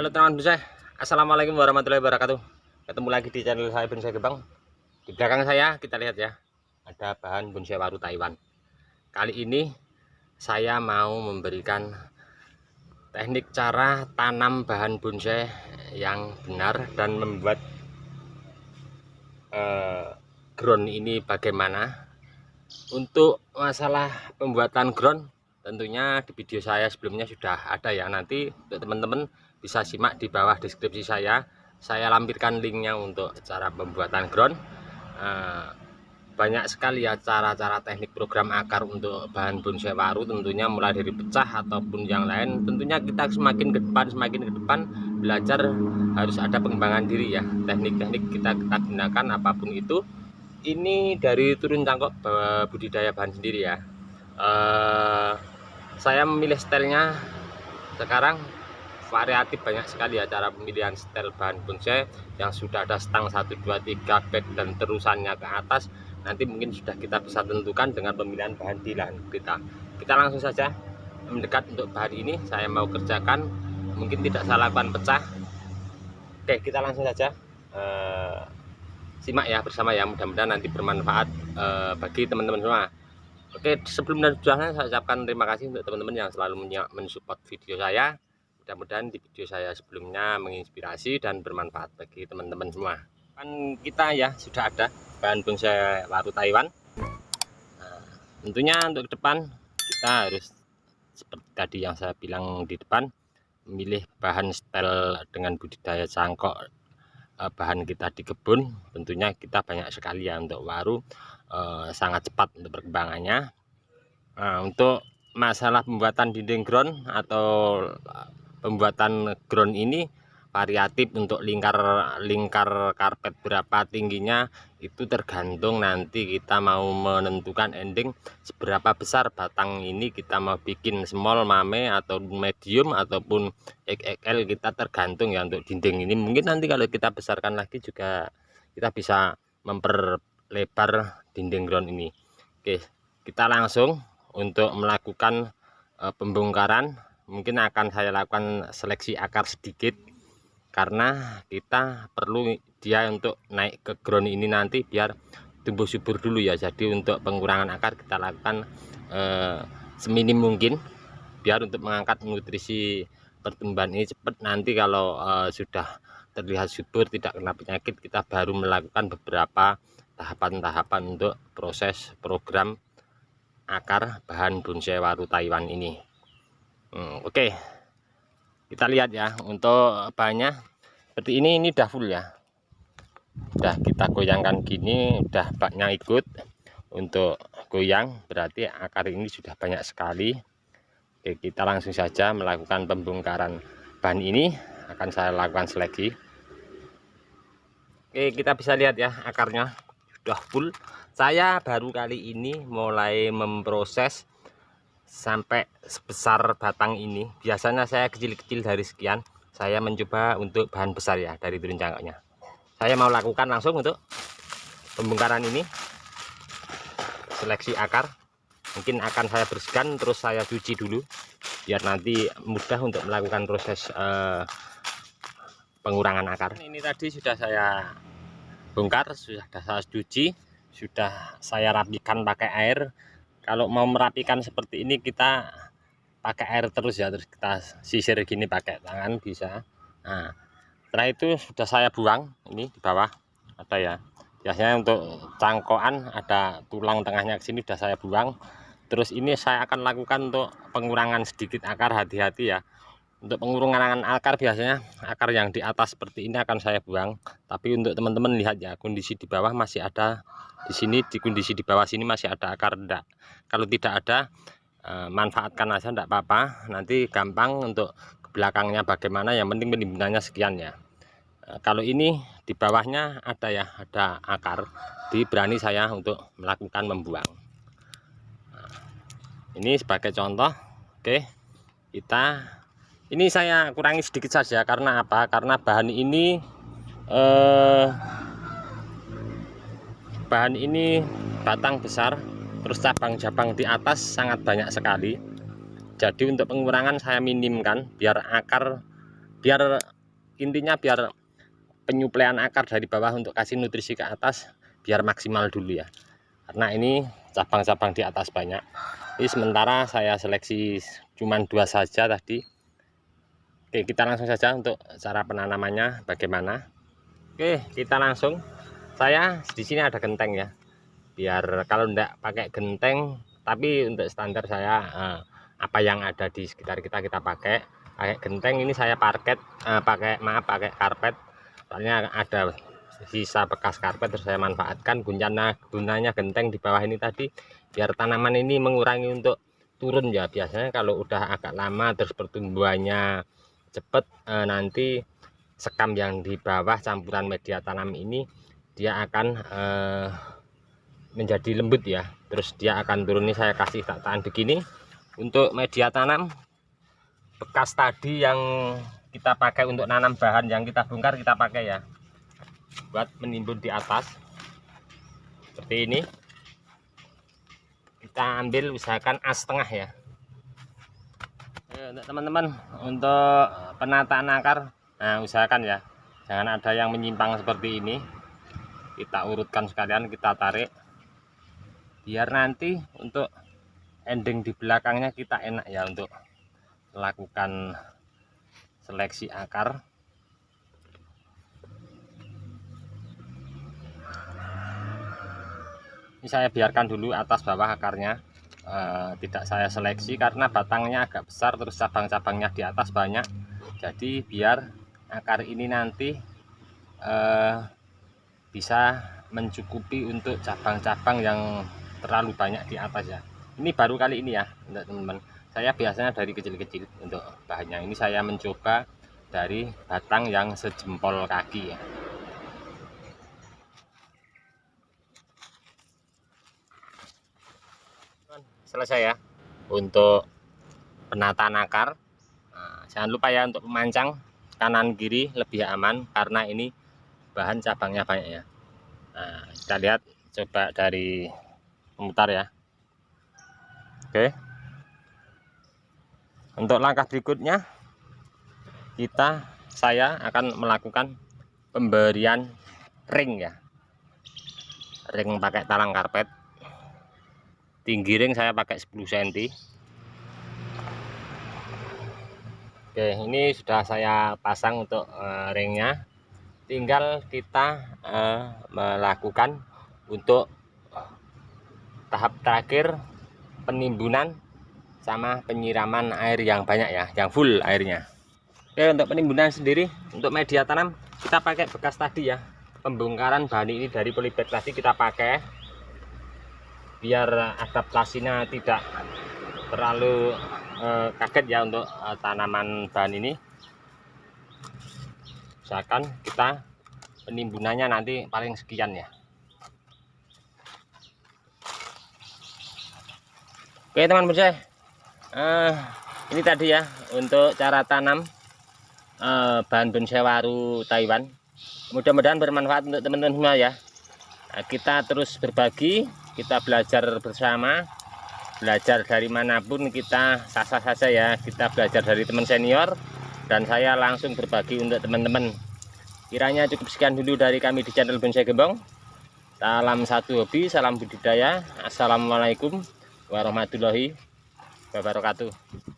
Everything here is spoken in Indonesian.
Halo teman-teman bonsai, assalamualaikum warahmatullahi wabarakatuh. Ketemu lagi di channel saya Bonsai Gebang. Di belakang saya kita lihat ya, ada bahan bonsai waru Taiwan. Kali ini saya mau memberikan teknik cara tanam bahan bonsai yang benar dan membuat ground ini bagaimana. Untuk masalah pembuatan ground, tentunya di video saya sebelumnya sudah ada ya. Nanti untuk teman-teman bisa simak di bawah deskripsi saya lampirkan linknya untuk cara pembuatan ground. Banyak sekali ya cara-cara teknik program akar untuk bahan bonsai waru, tentunya mulai dari pecah ataupun yang lain. Tentunya kita semakin ke depan belajar harus ada pengembangan diri ya. Teknik-teknik kita gunakan apapun itu. Ini dari turun cangkok budidaya bahan sendiri ya. Saya memilih stylenya sekarang variatif, banyak sekali ya cara pemilihan style bahan bonsai yang sudah ada stang 1, 2, 3 back dan terusannya ke atas. Nanti mungkin sudah kita bisa tentukan dengan pemilihan bahan di lahan kita langsung saja mendekat. Untuk bahan ini saya mau kerjakan, mungkin tidak saya lakukan pecah. Oke, kita langsung saja simak ya bersama ya, mudah-mudahan nanti bermanfaat bagi teman-teman semua. Oke, sebelum dan sudahnya saya ucapkan terima kasih untuk teman-teman yang selalu mensupport video saya. Mudah-mudahan di video saya sebelumnya menginspirasi dan bermanfaat bagi teman-teman semua. Kan kita ya sudah ada bahan bonsai waru Taiwan. Tentunya untuk ke depan kita harus seperti tadi yang saya bilang di depan, memilih bahan style dengan budidaya cangkok bahan kita di kebun. Tentunya kita banyak sekali ya untuk waru, sangat cepat untuk perkembangannya. Untuk masalah pembuatan dinding ground atau pembuatan ground ini variatif. Untuk lingkar karpet berapa tingginya itu tergantung nanti kita mau menentukan ending seberapa besar batang ini, kita mau bikin small, mame atau medium ataupun XXL, kita tergantung ya. Untuk dinding ini mungkin nanti kalau kita besarkan lagi juga kita bisa memperlebar dinding ground ini. Oke, kita langsung untuk melakukan pembongkaran. Mungkin akan saya lakukan seleksi akar sedikit karena kita perlu dia untuk naik ke ground ini nanti biar tumbuh subur dulu ya. Jadi untuk pengurangan akar kita lakukan seminim mungkin biar untuk mengangkat nutrisi pertumbuhan ini cepat. Nanti kalau sudah terlihat subur, tidak kena penyakit, kita baru melakukan beberapa tahapan-tahapan untuk proses program akar bahan bonsai waru Taiwan ini. Oke, kita lihat ya. Untuk bahannya seperti ini udah full ya, udah kita goyangkan gini, udah baknya ikut untuk goyang, berarti akar ini sudah banyak sekali. Oke, kita langsung saja melakukan pembongkaran bahan ini. Akan saya lakukan seleksi. Oke, kita bisa lihat ya akarnya sudah full. Saya baru kali ini mulai memproses sampai sebesar batang ini. Biasanya saya kecil-kecil dari sekian. Saya mencoba untuk bahan besar ya, dari turun cangkoknya. Saya mau lakukan langsung untuk pembongkaran ini, seleksi akar. Mungkin akan saya bersihkan terus saya cuci dulu biar nanti mudah untuk melakukan proses pengurangan akar. Ini tadi sudah saya bongkar, sudah saya cuci, sudah saya rapikan pakai air. Kalau mau merapikan seperti ini kita pakai air terus ya, terus kita sisir gini pakai tangan bisa. Nah, setelah itu sudah saya buang. Ini di bawah ada ya, biasanya untuk cangkokan ada tulang tengahnya ke sini, sudah saya buang. Terus ini saya akan lakukan untuk pengurangan sedikit akar, hati-hati ya. Untuk pengurangan akar biasanya akar yang di atas seperti ini akan saya buang, tapi untuk teman-teman lihat ya, kondisi di bawah masih ada. Di sini, di kondisi di bawah sini masih ada akar enggak. Kalau tidak ada, manfaatkan aja, enggak apa-apa. Nanti gampang untuk ke belakangnya bagaimana, yang penting penimbunannya sekian ya. Kalau ini di bawahnya ada ya, ada akar, berani saya untuk melakukan membuang. Ini sebagai contoh. Oke, ini saya kurangi sedikit saja. Karena apa? Karena bahan ini batang besar, terus cabang-cabang di atas sangat banyak sekali. Jadi untuk pengurangan saya minimkan biar intinya biar penyuplaian akar dari bawah untuk kasih nutrisi ke atas biar maksimal dulu ya, karena ini cabang-cabang di atas banyak. Ini sementara saya seleksi cuman 2 saja tadi. Oke, kita langsung saja untuk cara penanamannya bagaimana. Oke, kita langsung. Saya di sini ada genteng ya, biar kalau enggak pakai genteng, tapi untuk standar saya apa yang ada di sekitar kita pakai genteng. Ini saya pakai karpet, soalnya ada sisa bekas karpet terus saya manfaatkan. Gunanya genteng di bawah ini tadi biar tanaman ini mengurangi untuk turun ya. Biasanya kalau udah agak lama terus pertumbuhannya cepet, nanti sekam yang di bawah campuran media tanam ini dia akan menjadi lembut ya, terus dia akan turun. Ini saya kasih tataan begini. Untuk media tanam bekas tadi yang kita pakai untuk nanam bahan yang kita bongkar, kita pakai ya buat menimbun di atas seperti ini. Kita ambil usahakan as tengah ya. Untuk teman-teman untuk penataan akar, nah usahakan ya jangan ada yang menyimpang seperti ini. Kita urutkan sekalian, kita tarik biar nanti untuk ending di belakangnya kita enak ya untuk melakukan seleksi akar. Ini saya biarkan dulu atas bawah akarnya, tidak saya seleksi karena batangnya agak besar terus cabang-cabangnya di atas banyak. Jadi biar akar ini nanti bisa mencukupi untuk cabang-cabang yang terlalu banyak di atas ya. Ini baru kali ini ya untuk teman-teman. Saya biasanya dari kecil-kecil untuk bahannya. Ini saya mencoba dari batang yang sejempol kaki ya. Selesai ya untuk penataan akar. Nah, jangan lupa ya untuk pemancang kanan kiri lebih aman karena ini bahan cabangnya banyak ya. Nah, kita lihat coba dari memutar ya. Oke, untuk langkah berikutnya saya akan melakukan pemberian ring ya, ring pakai talang karpet. Tinggi ring saya pakai 10 cm. Oke, ini sudah saya pasang untuk ringnya. Tinggal kita melakukan untuk tahap terakhir penimbunan sama penyiraman air yang banyak ya, yang full airnya. Oke, untuk penimbunan sendiri untuk media tanam kita pakai bekas tadi ya. Pembongkaran bahan ini dari polybag tadi kita pakai biar adaptasinya tidak terlalu kaget ya untuk tanaman bahan ini. Misalkan kita penimbunannya nanti paling sekian ya. Oke teman bonsai, ini tadi ya untuk cara tanam bahan bonsai waru Taiwan. Mudah-mudahan bermanfaat untuk teman-teman semua ya. Nah, kita terus berbagi, kita belajar bersama, belajar dari manapun kita sah-sah saja ya. Kita belajar dari teman senior dan saya langsung berbagi untuk teman-teman. Kiranya cukup sekian dulu dari kami di channel Bonsai Gembong. Salam satu hobi, salam budidaya. Assalamualaikum warahmatullahi wabarakatuh.